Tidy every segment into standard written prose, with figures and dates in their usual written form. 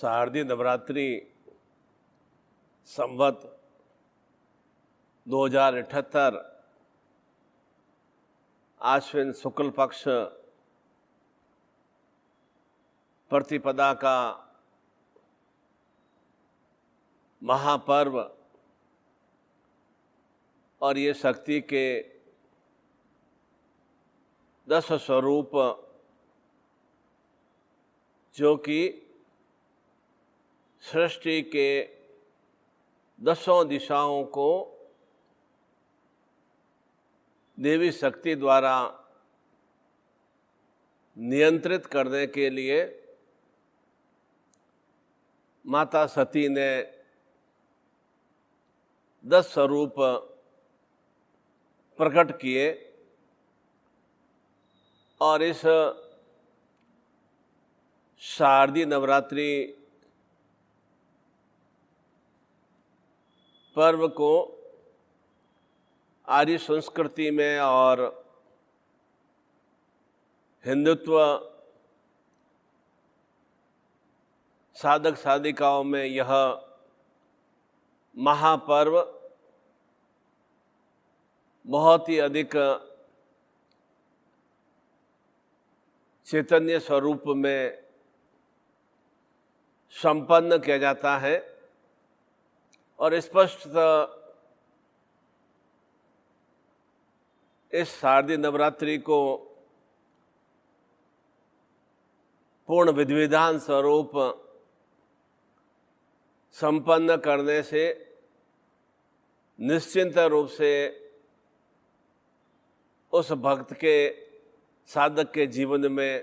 शारदीय नवरात्रि संवत 2078 आश्विन शुक्ल पक्ष प्रतिपदा का महापर्व और ये शक्ति के 10 स्वरूप जो कि सृष्टि के 10 दिशाओं को देवी शक्ति द्वारा नियंत्रित करने के लिए माता सती ने 10 स्वरूप प्रकट किए और इस शारदीय नवरात्रि पर्व को आर्य संस्कृति में और हिंदुत्व साधक साधिकाओं में यह महापर्व बहुत ही अधिक चैतन्य स्वरूप में संपन्न किया जाता है और स्पष्टतः इस शारदीय नवरात्रि को पूर्ण विधि विधान स्वरूप संपन्न करने से निश्चिंत रूप से उस भक्त के साधक के जीवन में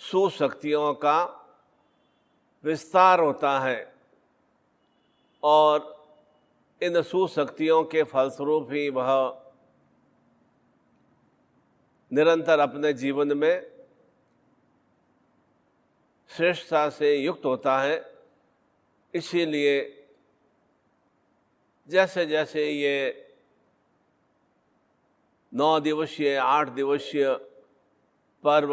सुशक्तियों का विस्तार होता है और इन सुशक्तियों के फलस्वरूप ही वह निरंतर अपने जीवन में श्रेष्ठता से युक्त होता है। इसीलिए जैसे जैसे ये 9 दिवसीय 8 दिवसीय पर्व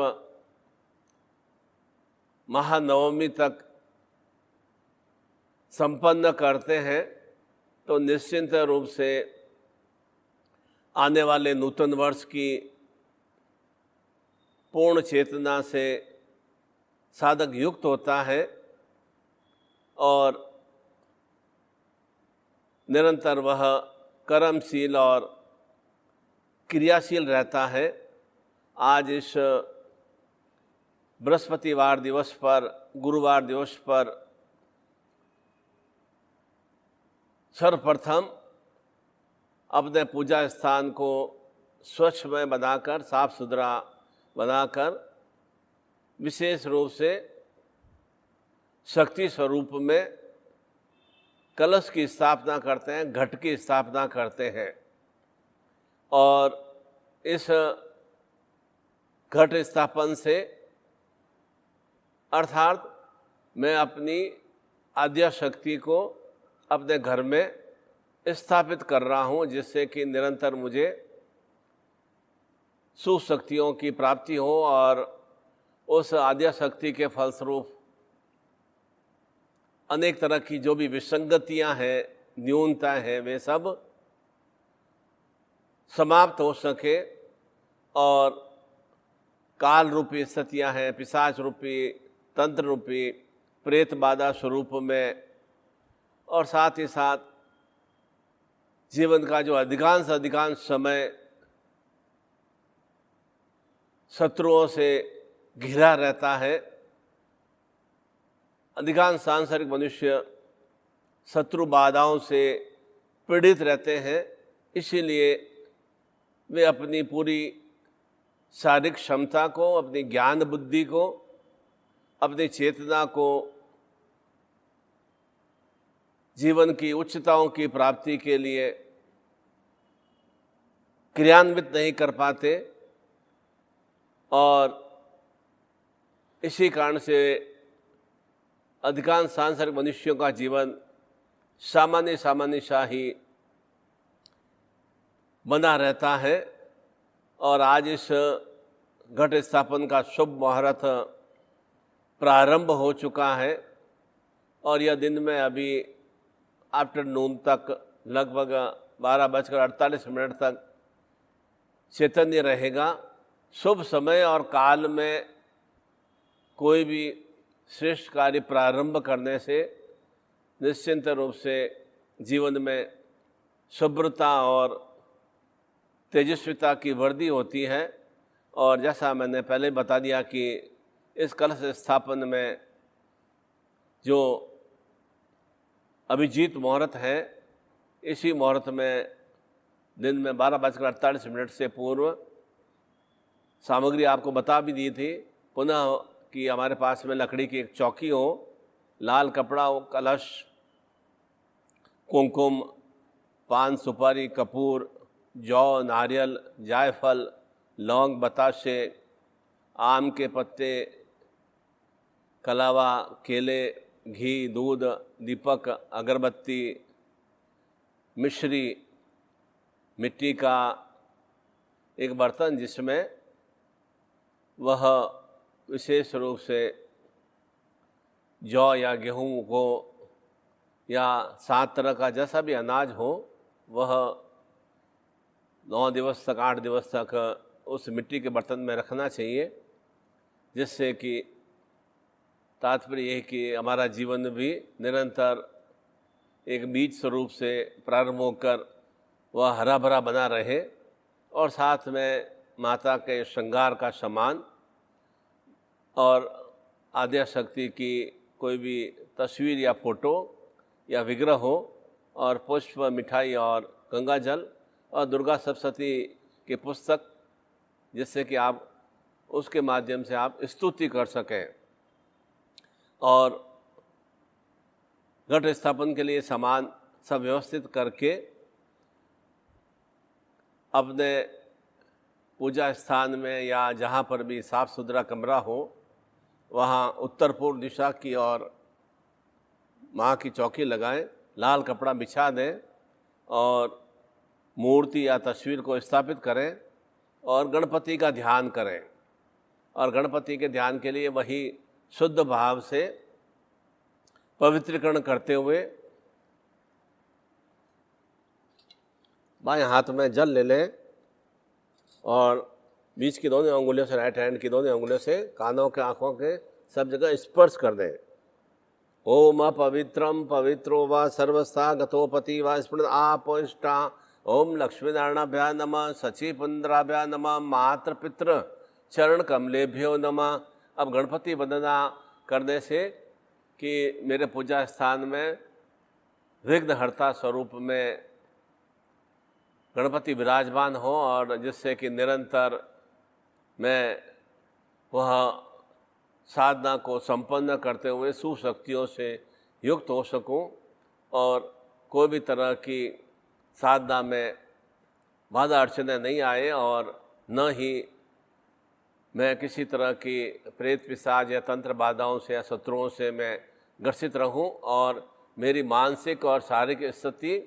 महानवमी तक संपन्न करते हैं तो निश्चिंत रूप से आने वाले नूतन वर्ष की पूर्ण चेतना से साधक युक्त होता है और निरंतर वह कर्मशील और क्रियाशील रहता है। आज इस बृहस्पतिवार दिवस पर, गुरुवार दिवस पर सर्वप्रथम अपने पूजा स्थान को स्वच्छमय बनाकर, साफ सुथरा बनाकर विशेष रूप से शक्ति स्वरूप में कलश की स्थापना करते हैं, घट की स्थापना करते हैं और इस घट स्थापन से अर्थात मैं अपनी आद्या शक्ति को अपने घर में स्थापित कर रहा हूँ जिससे कि निरंतर मुझे सुशक्तियों की प्राप्ति हो और उस आद्या शक्ति के फलस्वरूप अनेक तरह की जो भी विसंगतियां हैं, न्यूनताएं हैं, वे सब समाप्त हो सके और काल रूपी स्थितियां हैं, पिशाच रूपी, तंत्र रूपी, प्रेत बाधा स्वरूप में और साथ ही साथ जीवन का जो अधिकांश समय शत्रुओं से घिरा रहता है। अधिकांश सांसारिक मनुष्य शत्रु बाधाओं से पीड़ित रहते हैं, इसीलिए वे अपनी पूरी शारीरिक क्षमता को, अपनी ज्ञान बुद्धि को, अपनी चेतना को जीवन की उच्चताओं की प्राप्ति के लिए क्रियान्वित नहीं कर पाते और इसी कारण से अधिकांश सांसारिक मनुष्यों का जीवन सामान्य सा ही बना रहता है। और आज इस घट स्थापन का शुभ मुहूर्त प्रारंभ हो चुका है और यह दिन में अभी आफ्टरनून तक लगभग 12:48 तक चैतन्य रहेगा। शुभ समय और काल में कोई भी श्रेष्ठ कार्य प्रारंभ करने से निश्चिंत रूप से जीवन में शुभ्रता और तेजस्विता की वृद्धि होती है। और जैसा मैंने पहले बता दिया कि इस कलश स्थापन में जो अभिजीत मुहूर्त है, इसी मुहूर्त में दिन में 12:48 से पूर्व सामग्री आपको बता भी दी थी पुनः कि हमारे पास में लकड़ी की एक चौकी हो, लाल कपड़ा हो, कलश, कुमकुम, पान, सुपारी, कपूर, जौ, नारियल, जायफल, लौंग, बताशे, आम के पत्ते, कलावा, केले, घी, दूध, दीपक, अगरबत्ती, मिश्री, मिट्टी का एक बर्तन जिसमें वह विशेष रूप से जौ या गेहूं को या 7 तरह का जैसा भी अनाज हो वह 9 दिवस तक 8 दिवस तक उस मिट्टी के बर्तन में रखना चाहिए, जिससे कि तात्पर्य यह कि हमारा जीवन भी निरंतर एक बीज स्वरूप से प्रारंभ होकर वह हरा भरा बना रहे और साथ में माता के श्रृंगार का सम्मान और आद्या शक्ति की कोई भी तस्वीर या फोटो या विग्रह हो और पुष्प, मिठाई और गंगा जल और दुर्गा सप्तशती के पुस्तक, जिससे कि आप उसके माध्यम से आप स्तुति कर सकें। और घट स्थापन के लिए सामान सब व्यवस्थित करके अपने पूजा स्थान में या जहाँ पर भी साफ सुथरा कमरा हो वहाँ उत्तर पूर्व दिशा की ओर माँ की चौकी लगाएं, लाल कपड़ा बिछा दें और मूर्ति या तस्वीर को स्थापित करें और गणपति का ध्यान करें। और गणपति के ध्यान के लिए वही शुद्ध भाव से पवित्रीकरण करते हुए बाएं हाथ में जल ले लें और बीच की दोनों अंगुलियों से, राइट हैंड की दोनों अंगुलियों से कानों के, आँखों के सब जगह स्पर्श कर दें। ओम अपवित्रम पवित्रो व सर्वस्था गतोपति व स्मृत आपोष्टा। ओम लक्ष्मीनारायणाभ्या नमः, सचीपुंद्राभ्या नमः, मातृपितृ चरण कमलेभ्यो नमः। अब गणपति वंदना करने से कि मेरे पूजा स्थान में विघ्नहर्ता स्वरूप में गणपति विराजमान हो और जिससे कि निरंतर मैं वह साधना को संपन्न करते हुए सुशक्तियों से युक्त हो सकूं और कोई भी तरह की साधना में बाधा अड़चने नहीं आए और न ही मैं किसी तरह की प्रेत, पिशाच या तंत्र बाधाओं से या शत्रुओं से मैं ग्रसित रहूं और मेरी मानसिक और शारीरिक स्थिति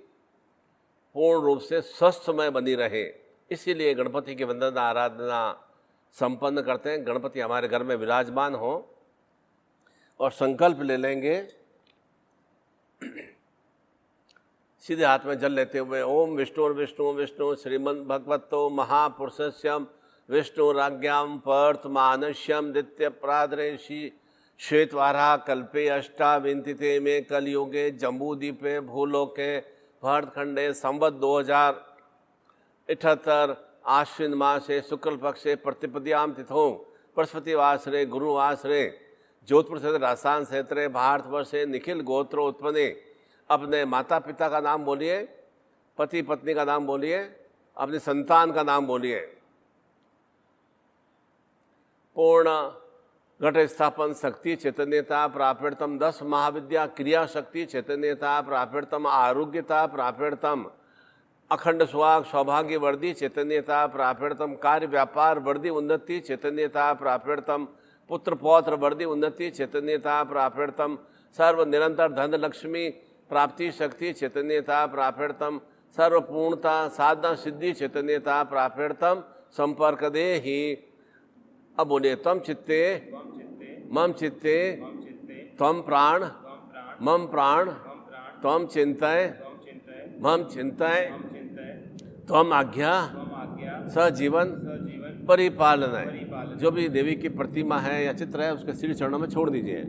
पूर्ण रूप से स्वस्थमय बनी रहे। इसीलिए गणपति की वंदना आराधना संपन्न करते हैं। गणपति हमारे घर में विराजमान हो और संकल्प ले लेंगे सीधे हाथ में जल लेते हुए। ओम विष्णु विष्णु विष्णु श्रीमन भगवतो महापुरुषस्यम विष्णु राज्ञाम पर्थ मानस्यम द्वितीय प्रादरेशी श्वेतवारा कल्पे अष्टाविंतिते में कलयुगे जम्बूदीपे भूलोके भरतखंडे संवत 2078 आश्विन मासे शुक्ल पक्षे प्रतिपद्याम तिथो बृहस्पतिवासरे गुरुवासरे जोधपुर से राजस्थान क्षेत्रे भारतवर्षे निखिल गोत्रो उत्पन्ने। अपने माता पिता का नाम बोलिए, पति पत्नी का नाम बोलिए, अपनी संतान का नाम बोलिए। पूर्ण घट स्थापन शक्ति चैतन्यता प्राप्यर्थम 10 महाविद्या क्रिया शक्ति चैतन्यता प्राप्यर्थम आरोग्यता प्राप्यर्थम अखंड सुहाग सौभाग्य वर्धि चैतन्यता प्राप्यर्थम कार्य व्यापार वर्धि उन्नति चैतन्यता प्राप्यर्थम पुत्र पौत्र वर्धि उन्नति चैतन्यता प्राप्यर्थम सर्व निरंतर धन लक्ष्मी प्राप्ति शक्ति चैतन्यता प्राप्यर्थम सर्वपूर्णता साधना सिद्धि चैतन्यता प्राप्यर्थम संपर्क दे ही। अब बोलिए, त्वम चित्ते मम चित्ते त्वं प्राण मम प्राण त्वं चिंतय मम चिंतय त्वं आज्ञा स जीवन परिपालन है। जो भी देवी की प्रतिमा है या चित्र है उसके श्री चरणों में छोड़ दीजिए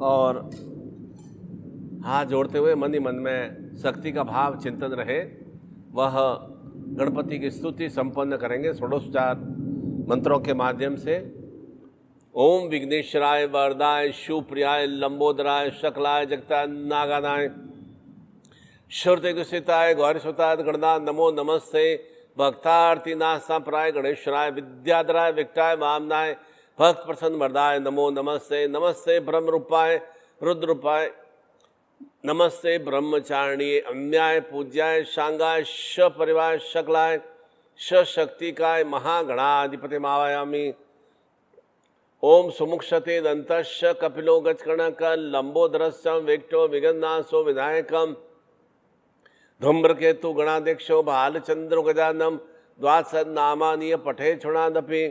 और हाथ जोड़ते हुए मन ही मन में शक्ति का भाव चिंतन रहे। वह गणपति की स्तुति संपन्न करेंगे षोडशोपचार मंत्रों के माध्यम से। ओम विघ्नेश्वराय वरदाय शिवप्रियाय लंबोदराय शकलाय जगताय नागानाय श्रुति गुसिताय गौरीसुताय गणनाथ नमो नमस्ते भक्तार्थी नाथाय गणेश्वराय विद्याधराय विकटाय वामनाय भक्त प्रसन्न वरदाय नमो नमस्ते। नमस्ते ब्रह्म रूपाय रुद्र रूपाय नमस्ते ब्रह्मचारिणी अम्याय पूज्याय शांगाय श परिवार शकलाय श शक्तिकाय महागणाधिपति मावायामी। ओम सुमुक्षते दंतश्च कपिलो गजकर्णक लंबोदरस्य वेक्टो विगन्नासो विनायकम धूम्रकेतु गणाध्यक्षो भालचंद्र गजानम द्वादशनामानीय पठे क्षुणादपि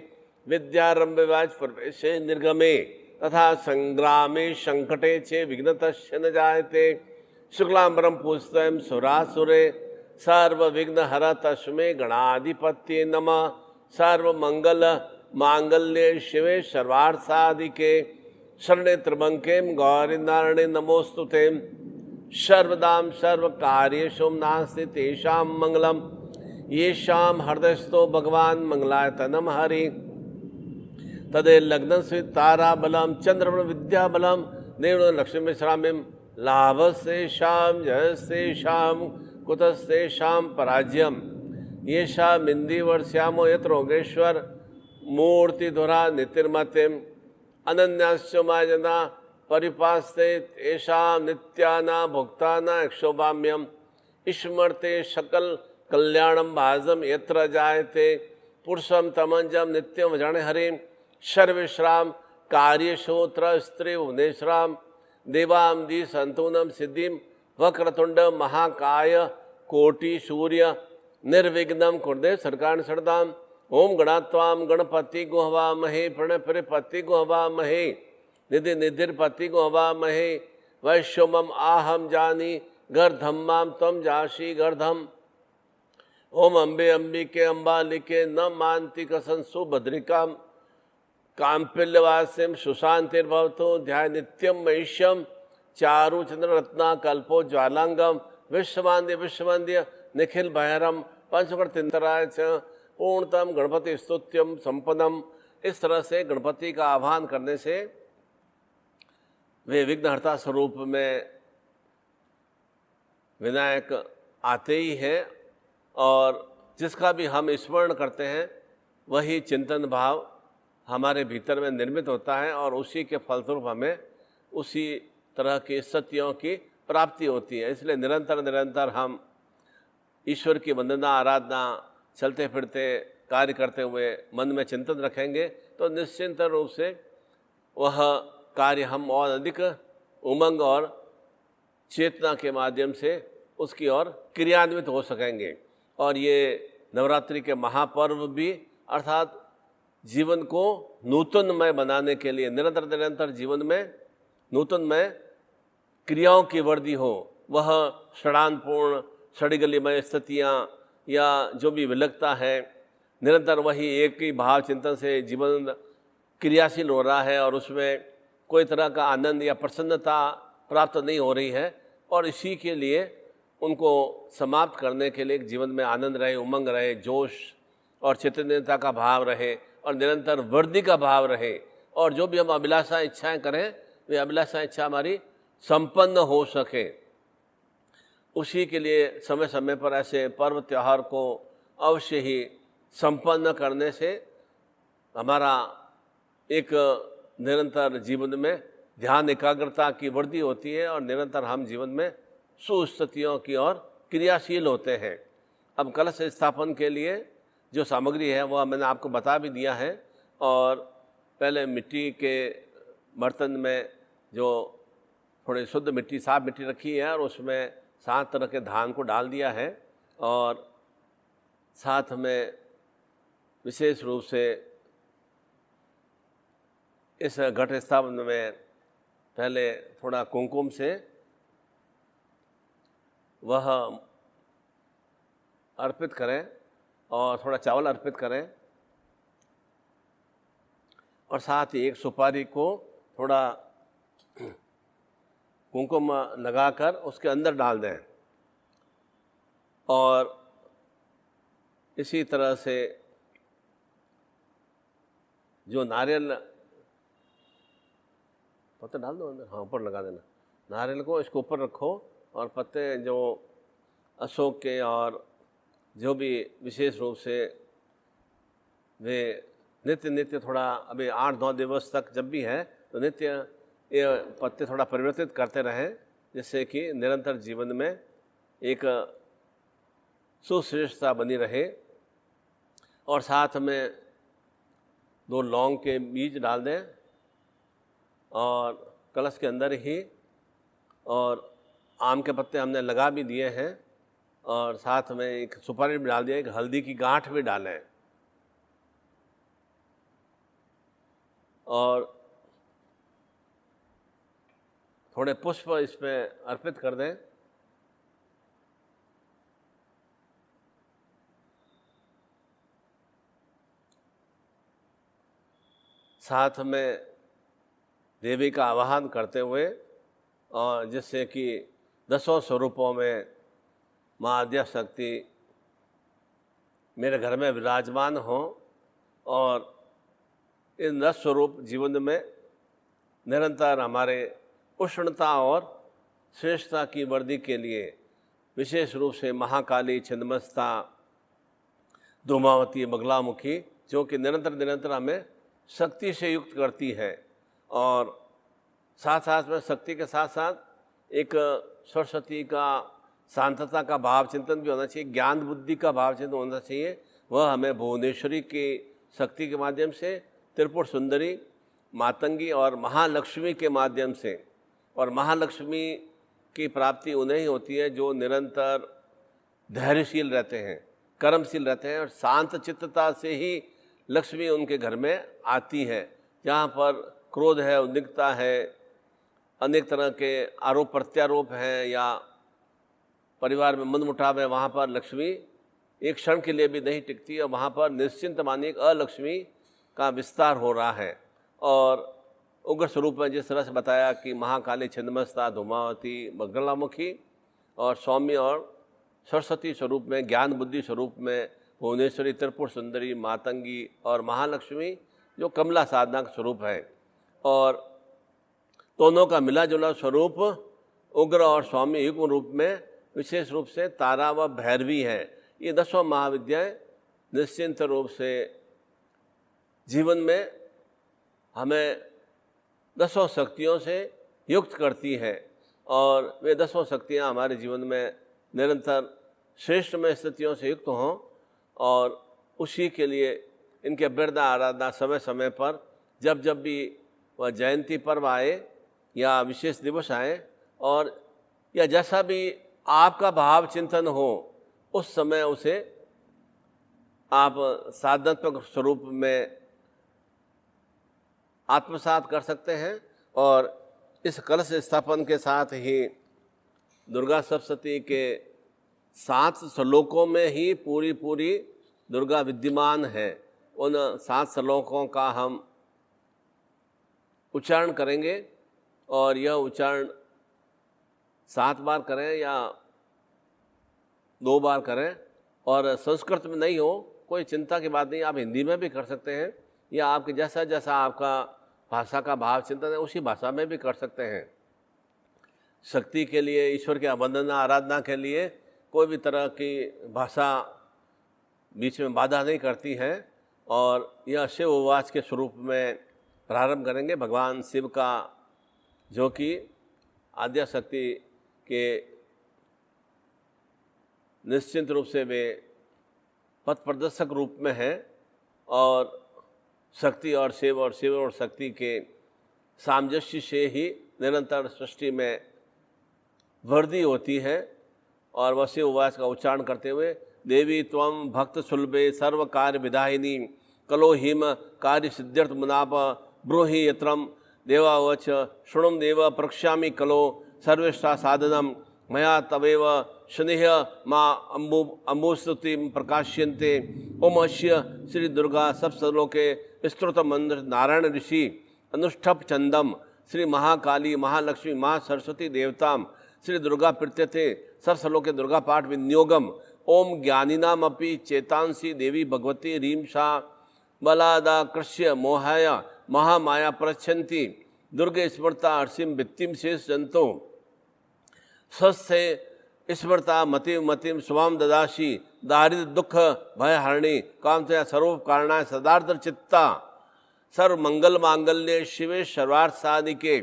विद्यारंभवाच प्रवेशे निर्गमे तथा संग्रामे संकटे चे विघ्नतस्य न जायते शुक्लांबरम पुस्तयं सुरासुरे सर्वविघ्न हर तस्मै गणाधिपत्ये नमः। सर्वमंगल मांगल्ये शिवे सर्वार्थ साधिके शरणे त्र्यंबके गौरी नारायणे नमोस्तुते। सर्वदाम सर्व कार्येषु नास्ति तेषां मंगलम येषां हृदयस्थो भगवान मंगलायतनम हरि तदे लग्न से तारा बलम चंद्रमण विद्या बलम देव लक्ष्मी श्रामिम लाभसे शाम जयसे शाम कुतस्ते शाम पराज्यम ये शाम इंदिवर श्यामो यत्र योगेश्वर मूर्तिधुरा नितिर्मतिम अनन्यास्य माजना परिपास्ते तेषां नित्याना भुक्ताना क्षोभाम्यम स्मरते सकल कल्याणम भाजम यत्र जायते पुरुषम तमंजम नित्यम जाने हरिम सर्वेश्राम कार्यशोत्र स्त्री भुवनेश्राम देवाम दी संतूनम सिद्धिम वक्रतुंड महाकाय कोटि सूर्य निर्विघ्नम कुर्दे सरकार सरदाम। ओम गणात्वाम गणपति को हवा महे प्रणपति को हवा महे निधि निधिर्पति को हवा महे वैश्वमम आहम जानी गर्धम्माम तम जाशी गर्धम। ओम अम्बे अंबिके अम्बालिके न मानती कसन सुभद्रिकाम काम्पिल्यवास्यम सुशांतिर्भवतो ध्याय नित्यम महिष्यम चारु चंद्र रत्ना कल्पो ज्वालांगम विश्वमान्य विश्ववंद्य निखिल भैरम पंचकर तिंतराय पूर्णतम गणपति स्तुत्यम संपन्नम। इस तरह से गणपति का आह्वान करने से वे विघ्नहर्ता स्वरूप में विनायक आते ही हैं और जिसका भी हम स्मरण करते हैं वही चिंतन भाव हमारे भीतर में निर्मित होता है और उसी के फलस्वरूप हमें उसी तरह की सत्यों की प्राप्ति होती है। इसलिए निरंतर निरंतर हम ईश्वर की वंदना आराधना चलते फिरते कार्य करते हुए मन में चिंतन रखेंगे तो निश्चिंत रूप से वह कार्य हम और अधिक उमंग और चेतना के माध्यम से उसकी ओर क्रियान्वित हो सकेंगे। और ये नवरात्रि के महापर्व भी अर्थात जीवन को नूतनमय बनाने के लिए निरंतर निरंतर जीवन में नूतनमय क्रियाओं की वृद्धि हो, वह षडानपूर्ण षडिगलिमय स्थितियाँ या जो भी विलकता है निरंतर वही एक ही भाव चिंतन से जीवन क्रियाशील हो रहा है और उसमें कोई तरह का आनंद या प्रसन्नता प्राप्त नहीं हो रही है और इसी के लिए उनको समाप्त करने के लिए जीवन में आनंद रहे, उमंग रहे, जोश और चैतन्यता का भाव रहे और निरंतर वृद्धि का भाव रहे और जो भी हम अभिलाषा इच्छाएं करें वे अभिलाषा इच्छा हमारी संपन्न हो सके। उसी के लिए समय समय पर ऐसे पर्व त्यौहार को अवश्य ही संपन्न करने से हमारा एक निरंतर जीवन में ध्यान एकाग्रता की वृद्धि होती है और निरंतर हम जीवन में सुस्थितियों की ओर क्रियाशील होते हैं। अब कलश स्थापन के लिए जो सामग्री है वह मैंने आपको बता भी दिया है और पहले मिट्टी के बर्तन में जो थोड़ी शुद्ध मिट्टी साफ मिट्टी रखी है और उसमें 7 तरह के धान को डाल दिया है और साथ में विशेष रूप से इस घट स्थापन में पहले थोड़ा कुमकुम से वह अर्पित करें और थोड़ा चावल अर्पित करें और साथ ही एक सुपारी को थोड़ा कुमकुम लगाकर उसके अंदर डाल दें। और इसी तरह से जो नारियल पत्ते डाल दो अंदर, हाँ ऊपर लगा देना। नारियल को इसको ऊपर रखो और पत्ते जो अशोक के और जो भी विशेष रूप से वे नित्य थोड़ा अभी 8-9 दिवस तक जब भी है तो नित्य ये पत्ते थोड़ा परिवर्तित करते रहें, जिससे कि निरंतर जीवन में एक सुश्रेष्ठता बनी रहे। और साथ में 2 लौंग के बीज डाल दें और कलश के अंदर ही, और आम के पत्ते हमने लगा भी दिए हैं और साथ में एक सुपारी भी डाल दिया, एक हल्दी की गांठ भी डालें और थोड़े पुष्प इसमें अर्पित कर दें। साथ में देवी का आवाहन करते हुए और जिससे कि 10 स्वरूपों में माँ आद्या शक्ति मेरे घर में विराजमान हो और इन 10 स्वरूप जीवन में निरंतर हमारे उष्णता और श्रेष्ठता की वृद्धि के लिए विशेष रूप से महाकाली, छिन्नमस्ता, धूमावती, बगलामुखी, जो कि निरंतर हमें शक्ति से युक्त करती है। और साथ साथ में शक्ति के साथ साथ एक सरस्वती का, शांतता का भाव चिंतन भी होना चाहिए, ज्ञान बुद्धि का भाव चिंतन होना चाहिए। वह हमें भुवनेश्वरी की शक्ति के माध्यम से, त्रिपुर सुंदरी, मातंगी और महालक्ष्मी के माध्यम से, और महालक्ष्मी की प्राप्ति उन्हें ही होती है जो निरंतर धैर्यशील रहते हैं, कर्मशील रहते हैं और शांत चित्तता से ही लक्ष्मी उनके घर में आती है। जहाँ पर क्रोध है, उद्विग्नता है, अनेक तरह के आरोप प्रत्यारोप हैं या परिवार में मनमुटाव है, वहाँ पर लक्ष्मी एक क्षण के लिए भी नहीं टिकती और वहाँ पर निश्चिंत मानिए अलक्ष्मी का विस्तार हो रहा है। और उग्र स्वरूप में जिस तरह से बताया कि महाकाली, छिन्नमस्ता, धूमावती, बगलामुखी और सौम्य और सरस्वती स्वरूप में, ज्ञान बुद्धि स्वरूप में भुवनेश्वरी, त्रिपुर सुंदरी, मातंगी और महालक्ष्मी जो कमला साधना का स्वरूप है। और दोनों का मिला जुला स्वरूप उग्र और सौम्य युग्म रूप में विशेष रूप से तारा व भैरवी है। ये 10 महाविद्याएं निश्चिंत रूप से जीवन में हमें 10 शक्तियों से युक्त करती है और वे 10 शक्तियाँ हमारे जीवन में निरंतर श्रेष्ठमय स्थितियों से युक्त हों। और उसी के लिए इनके वृद्ध आराधना समय समय पर जब जब भी वह जयंती पर्व आए या विशेष दिवस आए और या जैसा भी आपका भाव चिंतन हो, उस समय उसे आप साधनात्मक स्वरूप में आत्मसात कर सकते हैं। और इस कलश स्थापन के साथ ही दुर्गा सप्तशती के 7 श्लोकों में ही पूरी दुर्गा विद्यमान है। उन 7 श्लोकों का हम उच्चारण करेंगे और यह उच्चारण 7 बार करें या 2 बार करें। और संस्कृत में नहीं हो कोई चिंता की बात नहीं, आप हिंदी में भी कर सकते हैं या आपके जैसा जैसा आपका भाषा का भाव चिंतन है उसी भाषा में भी कर सकते हैं। शक्ति के लिए, ईश्वर की वंदना आराधना के लिए कोई भी तरह की भाषा बीच में बाधा नहीं करती है। और यह शिव उवाच के स्वरूप में प्रारंभ करेंगे। भगवान शिव का, जो कि आद्या शक्ति के निश्चित रूप से वे पथ प्रदर्शक रूप में हैं और शक्ति और शिव और शक्ति के सामंजस्य से ही निरंतर सृष्टि में वृद्धि होती है। और वह शिव उवाच का उच्चारण करते हुए देवी त्वं भक्त सुलभे सर्व कार्य विधायिनी कलो हिम कार्य सिद्ध्यर्थ मुनाप ब्रूहि यत्रम देवावच शृणुम देव प्रक्ष्यामि कलो सर्वेष्टा साधनम मया तवेव शनिह माँ अम्बुस्तुतिम प्रकाश्यन्ते। ओम अश्य श्री दुर्गा सप्तलोके स्तोत्र मंत्र नारायण ऋषि अनुष्ठप चंदम श्री महाकाली महालक्ष्मी माँ सरस्वती देवताम श्री दुर्गा प्रत्यते सप्तलोके दुर्गा पाठ विनियोगम। ओम ज्ञानिनामपि चेतांसी देवी भगवती रीम शाह बलादा कृष्य मोहाय महामाया प्रच्छन्ति दुर्गे स्मृता हर्षिम भित्तिम शेष जंतो स्वस्थे स्मृता मतिम मतिम स्वाम ददाशी दारिद्र दुख भय हरणी कामतया सर्व कारणाय सदार्थ चित्ता सर्व मंगल मांगल्ये शिवे सर्वार्थ साधिके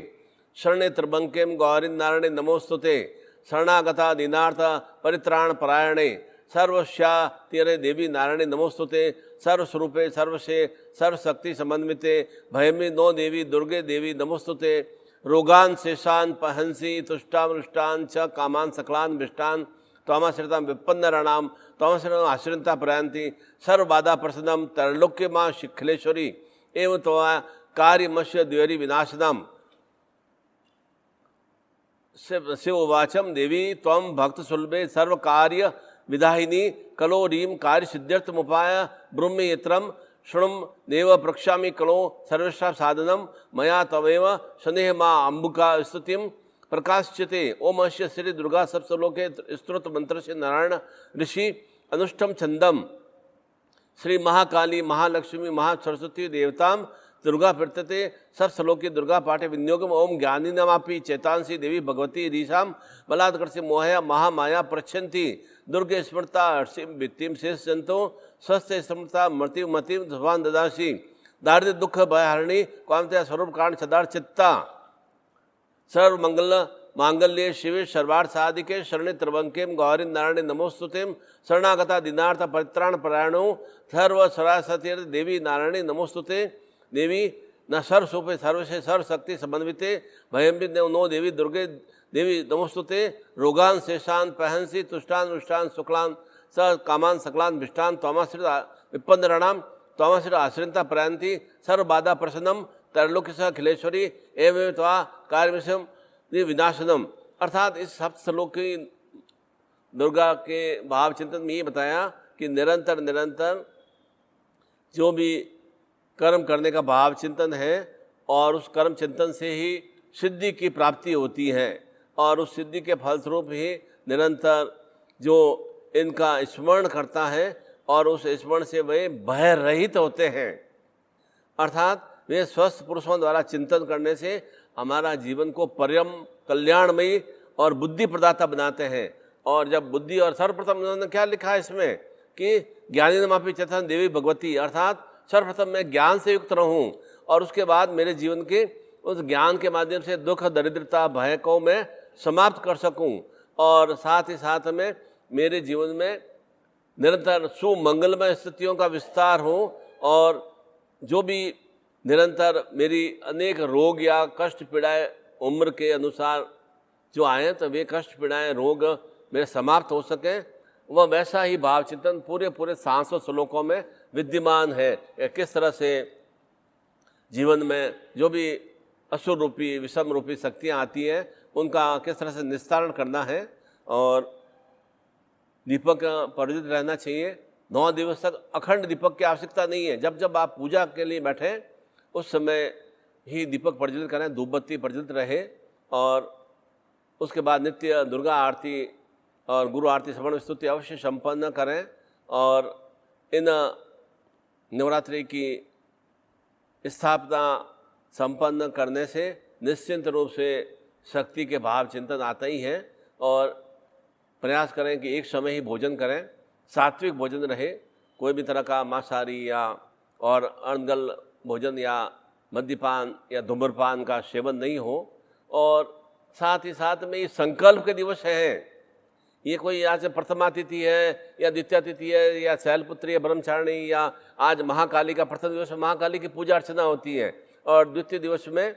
शरणे त्रिभंकेम गौरी नारायणे नमोस्तुते शरणागता दीनार्थ परित्राण परायणे सर्वस्या तेरे देवी नारायणे नमोस्तुते सर्वस्वरूपे सर्वशे सर्वशक्ति समन्विते भयमी नो देवी दुर्गे देवी नमोस्तुते रोगान शेषान पहंसी तुष्टामृष्टान च कामान सकलान विष्टान त्वामाश्रिता विपन्न रणाम त्वामाश्रिता आश्रिता प्रयांति सर्वबाधा प्रसन्नम त्रैलोक्य माँ शिखलेश्वरी एवं त्वा कार्यमश्य द्वेरी विनाशनम। शिववाचम देवी त्वं भक्त सुलभे सर्व कार्य विधायिनी कलो रीम कार्य सिद्ध्यर्थ मुपाय ब्रह्म यत्रम शृणुम देव प्रक्ष्यामि कलो सर्वेषा साधनम मया तवेव शनेह माँ अम्बुका स्तुतिम प्रकाश्यते। ओम अश्य श्री दुर्गा सप्तलोके स्तोत्र मंत्र से नारायण ऋषि अनुष्ठम छंदम श्री महाकाली महालक्ष्मी महासरस्वती देवताम दुर्गा प्रत्यते सप्तलोके दुर्गा पाठे विनियोगम। ओम ज्ञानी नमापि चेतांसी देवी भगवती रीसाम बलात्कर्षि मोहया महामाया प्रच्छन्ति दुर्गे स्मृता हर्षिम भित्तिम शेष जंतो स्वस्थ स्मृता मृत्यु मतिम ध्वान ददासी दारिद्र दुख भयहरणी कामतया स्वरूप कारण सदार चित्ता सर्व मंगल मांगल्ये शिवे सर्वार्थ साधिके शरणे त्रिभंकेम गौरी नारायणे नमोस्तुतेम शरणागता दीनार्थ परित्राण परायणो सर्व सरासती देवी नारायणे नमोस्तुते। देवी न सर्वस्वरूपे सर्वशे सर्वशक्ति समन्विते भयम नो देवी दुर्गे देवी नमोस्तुते रोगान शेषान पहंसी तुष्टान रुष्टान शुक्लान स कामान सकलान विष्टान त्वामाश्रित विपन्न रणाम त्वामाश्रित आश्रिता प्रयांति सर्वबाधा प्रसन्नम त्रैलोक्य स अखिलेश्वरी एवं त्वा कार्यमिशम विनाशनम। अर्थात इस सप्त श्लोक की दुर्गा के भाव चिंतन में ये बताया कि निरंतर निरंतर जो भी कर्म करने का भाव चिंतन है और उस कर्म चिंतन से ही सिद्धि की प्राप्ति होती है और उस सिद्धि के फलस्वरूप ही निरंतर जो इनका स्मरण करता है और उस स्मरण से वे भय रहित होते हैं। अर्थात वे स्वस्थ पुरुषों द्वारा चिंतन करने से हमारा जीवन को परम कल्याणमयी और बुद्धि प्रदाता बनाते हैं। और जब बुद्धि और सर्वप्रथम उन्होंने क्या लिखा है इसमें कि ज्ञानी नमापि चेतन देवी भगवती, अर्थात सर्वप्रथम मैं ज्ञान से युक्त रहूं और उसके बाद मेरे जीवन के उस ज्ञान के माध्यम से दुख दरिद्रता भय को मैं समाप्त कर सकूं और साथ ही साथ में मेरे जीवन में निरंतर सुमंगलमय स्थितियों का विस्तार हो और जो भी निरंतर मेरी अनेक रोग या कष्ट पीड़ाएं उम्र के अनुसार जो आए तो वे कष्ट पीड़ाएं रोग मेरे समाप्त हो सकें, वह वैसा ही भाव चिंतन पूरे पूरे 700 श्लोकों में विद्यमान है। किस तरह से जीवन में जो भी असुर रूपी विषम रूपी शक्तियाँ आती हैं उनका किस तरह से निस्तारण करना है और दीपक प्रज्वलित रहना चाहिए। 9 दिवस तक अखंड दीपक की आवश्यकता नहीं है। जब जब आप पूजा के लिए बैठें उस समय ही दीपक प्रज्वलित करें, धूप बत्ती प्रज्वलित रहे और उसके बाद नित्य दुर्गा आरती और गुरु आरती श्रवण स्तुति अवश्य संपन्न करें। और इन नवरात्रि की स्थापना संपन्न करने से निश्चिंत रूप से शक्ति के भाव चिंतन आता ही है और प्रयास करें कि एक समय ही भोजन करें, सात्विक भोजन रहे, कोई भी तरह का मांसाहारी या और अनगल भोजन या मद्यपान या धूम्रपान का सेवन नहीं हो। और साथ ही साथ में ये संकल्प के दिवस हैं, ये कोई यहाँ से प्रथमा तिथि है या द्वितीय तिथि है या शैलपुत्री या ब्रह्मचारिणी या आज महाकाली का प्रथम दिवस में महाकाली की पूजा अर्चना होती है और द्वितीय दिवस में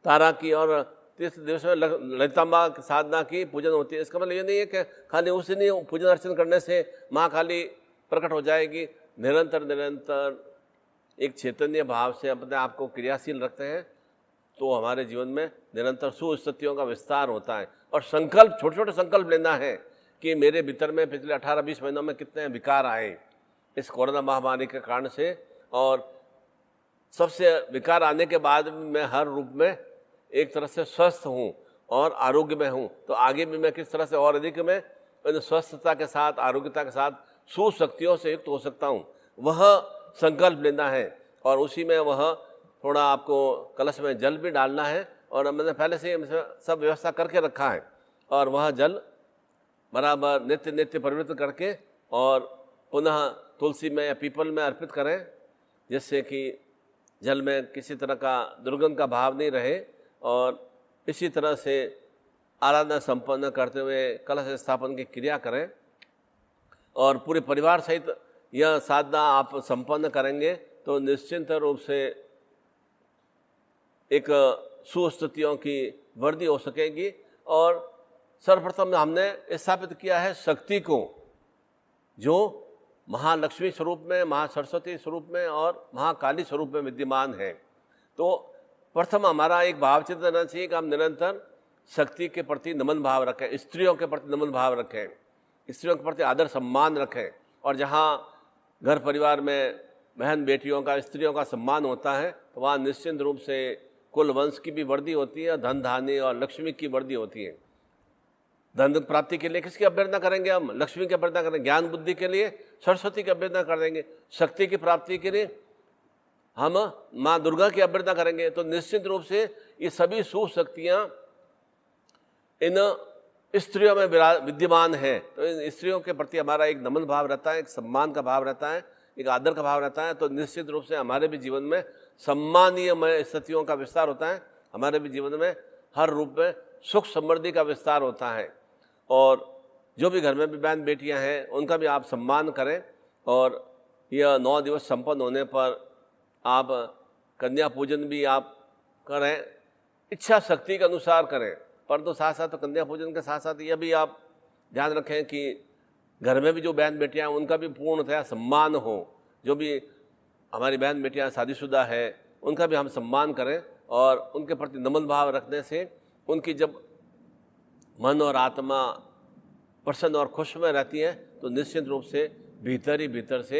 तारा की और तीसरे दिवस में ललितांबा साधना की पूजन होती है। इसका मतलब ये नहीं है कि खाली उस दिन ही पूजन अर्चन करने से महाकाली प्रकट हो जाएगी। निरंतर निरंतर एक चैतन्य भाव से अपने आप को क्रियाशील रखते हैं तो हमारे जीवन में निरंतर सुस्थितियों का विस्तार होता है। और संकल्प, छोटे छोटे संकल्प लेना है कि मेरे भीतर में पिछले 18-20 महीनों में कितने विकार आए इस कोरोना महामारी के कारण से, और सबसे विकार आने के बाद भी मैं हर रूप में एक तरह से स्वस्थ हूँ और आरोग्य में हूँ, तो आगे भी मैं किस तरह से और अधिक में स्वस्थता के साथ, आरोग्यता के साथ, सुशक्तियों से युक्त हो सकता हूँ, वह संकल्प लेना है। और उसी में वह थोड़ा आपको कलश में जल भी डालना है, और मैंने पहले से सब व्यवस्था करके रखा है, और वह जल बराबर नित्य नित्य परिवर्तित करके और पुनः तुलसी में या पीपल में अर्पित करें, जिससे कि जल में किसी तरह का दुर्गंध का भाव नहीं रहे। और इसी तरह से आराधना संपन्न करते हुए कलश स्थापन की क्रिया करें, और पूरे परिवार सहित यह साधना आप संपन्न करेंगे तो निश्चिंत रूप से एक सुस्थितियों की वृद्धि हो सकेगी। और सर्वप्रथम हमने स्थापित किया है शक्ति को, जो महालक्ष्मी स्वरूप में, महासरस्वती स्वरूप में और महाकाली स्वरूप में विद्यमान है। तो प्रथम हमारा एक भाव चिंतन रहना चाहिए कि हम निरंतर शक्ति के प्रति नमन भाव रखें, स्त्रियों के प्रति नमन भाव रखें, स्त्रियों के प्रति आदर सम्मान रखें। और जहाँ घर परिवार में बहन बेटियों का, स्त्रियों का सम्मान होता है तो वहाँ निश्चिंत रूप से कुल वंश की भी वृद्धि होती है, धन धान्य और लक्ष्मी की वृद्धि होती है। धन प्राप्ति के लिए किसकी अभ्यर्थना करेंगे हम? लक्ष्मी की अभ्यर्थना करेंगे। ज्ञान बुद्धि के लिए सरस्वती की अभ्यर्थना कर देंगे। शक्ति की प्राप्ति के लिए हम माँ दुर्गा की अभ्यर्थना करेंगे। तो निश्चित रूप से ये सभी शुभ शक्तियाँ इन स्त्रियों में विद्यमान है। तो इन स्त्रियों के प्रति हमारा एक नमन भाव रहता है, एक सम्मान का भाव रहता है, एक आदर का भाव रहता है। तो निश्चित रूप से हमारे भी जीवन में सम्मानीय स्थितियों का विस्तार होता है, हमारे भी जीवन में हर रूप में सुख समृद्धि का विस्तार होता है। और जो भी घर में भी बहन बेटियां हैं उनका भी आप सम्मान करें। और यह 9 दिवस संपन्न होने पर आप कन्या पूजन भी आप करें, इच्छा शक्ति के अनुसार करें। परंतु साथ साथ तो कन्या पूजन के साथ साथ यह भी आप ध्यान रखें कि घर में भी जो बहन बेटियां हैं उनका भी पूर्णतया सम्मान हो। जो भी हमारी बहन बेटियां शादीशुदा है उनका भी हम सम्मान करें, और उनके प्रति नमन भाव रखने से उनकी जब मन और आत्मा प्रसन्न और खुश में रहती है तो निश्चित रूप से भीतर ही भीतर से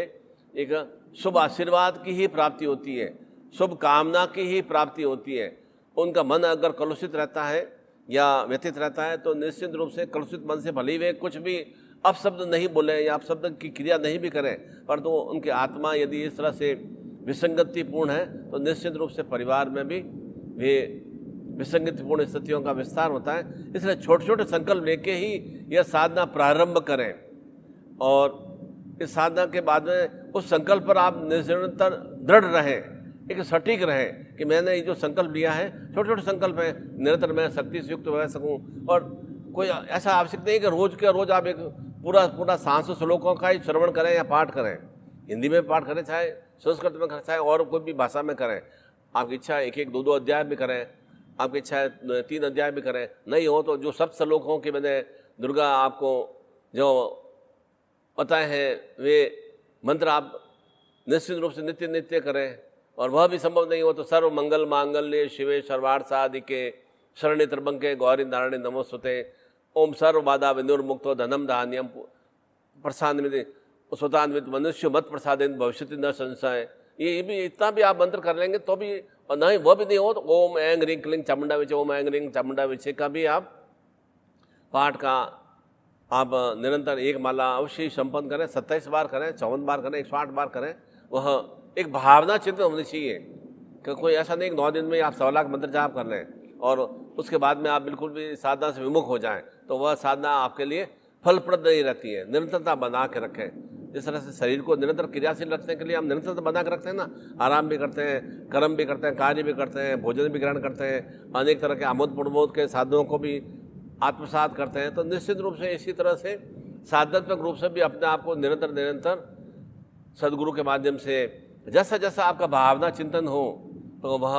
एक शुभ आशीर्वाद की ही प्राप्ति होती है, शुभ कामना की ही प्राप्ति होती है। उनका मन अगर कलुषित रहता है या व्यथित रहता है तो निश्चित रूप से कलुषित मन से भले ही वे कुछ भी अपशब्द नहीं बोले या अपशब्द की क्रिया नहीं भी करें, परंतु उनकी आत्मा यदि इस तरह से विसंगतिपूर्ण है तो निश्चित रूप से परिवार में भी वे विसंगतिपूर्ण स्थितियों का विस्तार होता है। इसलिए छोटे छोटे संकल्प लेके ही यह साधना प्रारंभ करें, और इस साधना के बाद में उस संकल्प पर आप निरंतर दृढ़ रहें, एक सटीक रहें कि मैंने ये जो संकल्प लिया है, छोटे छोटे संकल्प हैं, निरंतर मैं शक्ति से युक्त रह सकूं। और कोई ऐसा आवश्यक नहीं कि रोज के रोज आप एक पूरा 500 श्लोकों का ही श्रवण करें या पाठ करें। हिंदी में पाठ करें, चाहे संस्कृत में करें, चाहे और कोई भी भाषा में करें। आपकी इच्छा है 1-1, 2-2 अध्याय भी करें, आपकी इच्छा है 3 अध्याय भी करें। नहीं हो तो जो सप्त श्लोक हों कि मैंने दुर्गा आपको जो बताए हैं वे मंत्र आप निश्चित रूप से नित्य नित्य करें। और वह भी संभव नहीं हो तो सर्व मंगल मांगल्ये शिवे सर्वार्थ साधिके शरण्ये त्र्यंबके गौरी नारायणी नमोस्तुते ओम सर्व बाधा विनिर्मुक्तो धनम धान्यम प्रसादान्वित स्वतान्वित मनुष्य मत प्रसादेन भविष्यति न संशय। ये भी इतना भी आप मंत्र कर लेंगे तो भी, और नहीं वह भी नहीं हो तो ओम ऐं ह्रीं क्लीं चामुंडा विचे, ओम ऐं ह्रीं चामुंडा विचे का भी आप पाठ का आप निरंतर एक माला अवश्य संपन्न करें। 27 बार करें, 54 बार करें, 108 बार करें। वह एक भावना चिंतन होनी चाहिए कि कोई ऐसा नहीं कि 9 दिन में आप 100 लाख मंत्र जाप कर लें और उसके बाद में आप बिल्कुल भी साधना से विमुख हो जाएं, तो वह साधना आपके लिए फलप्रद नहीं रहती है। निरंतरता बना के रखें। जिस तरह से शरीर को निरंतर क्रियाशील रखने के लिए हम निरंतर बना के रखते हैं ना, आराम भी करते हैं, कर्म भी करते हैं, कार्य भी करते हैं, भोजन भी ग्रहण करते हैं, अनेक तरह के आमोद प्रमोद के साधनों को भी आत्मसात करते हैं। तो निश्चित रूप से इसी तरह से साधनात्मक रूप से भी अपने आप को निरंतर सदगुरु के माध्यम से जैसा जैसा आपका भावना चिंतन हो तो वह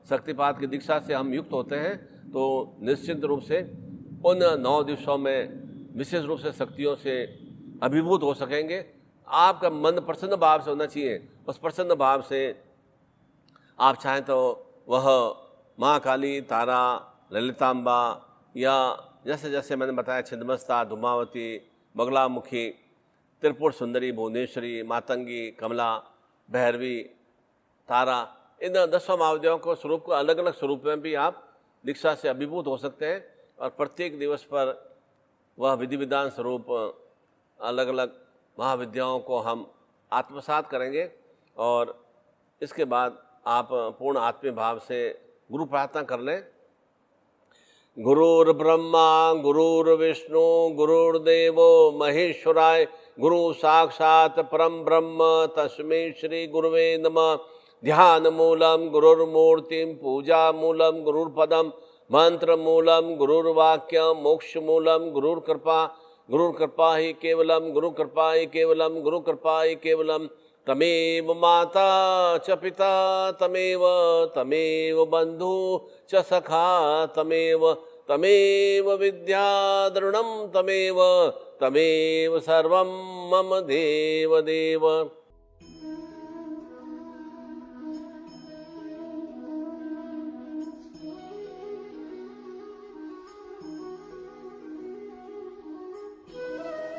शक्तिपात की दीक्षा से हम युक्त होते हैं, तो निश्चित रूप से उन 9 दिवसों में विशेष रूप से शक्तियों से अभिभूत हो सकेंगे। आपका मन प्रसन्न भाव से होना चाहिए। उस प्रसन्न भाव से आप चाहें तो वह माँ काली, तारा, ललितांबा या जैसे जैसे मैंने बताया छिंदमस्ता, धूमावती, बगलामुखी, त्रिपुर सुंदरी, भुवनेश्वरी, मातंगी, कमला, भैरवी, तारा, इन 10 महाविद्याओं को स्वरूप को अलग अलग स्वरूप में भी आप दीक्षा से अभिभूत हो सकते हैं और प्रत्येक दिवस पर वह विधि विधान स्वरूप अलग अलग महाविद्याओं को हम आत्मसात करेंगे और इसके बाद आप पूर्ण आत्मीय भाव से गुरु प्रार्थना कर लें। गुरुर्ब्रह्मा गुरुर्विष्णु गुरुर्देवो महेश्वराय, गुरु साक्षात परम ब्रह्म तस्मै श्री गुरुवे नमः। ध्यान मूलम गुरुर्मूर्तिम, पूजा मूलम गुरुर्पदम, मंत्र मूलम गुरुर्वाक्यम, मोक्ष मूलम गुरुर्कृपा, गुरुर्कृपा ही केवलम, गुरुकृपा ही केवलम, गुरुकृपा ही केवलम। तमेव माता च पिता तमेव, तमेव बंधु च सखा तमेव, तमेव विद्या द्रविणम तमेव, तमेव सर्वं मम देव देव।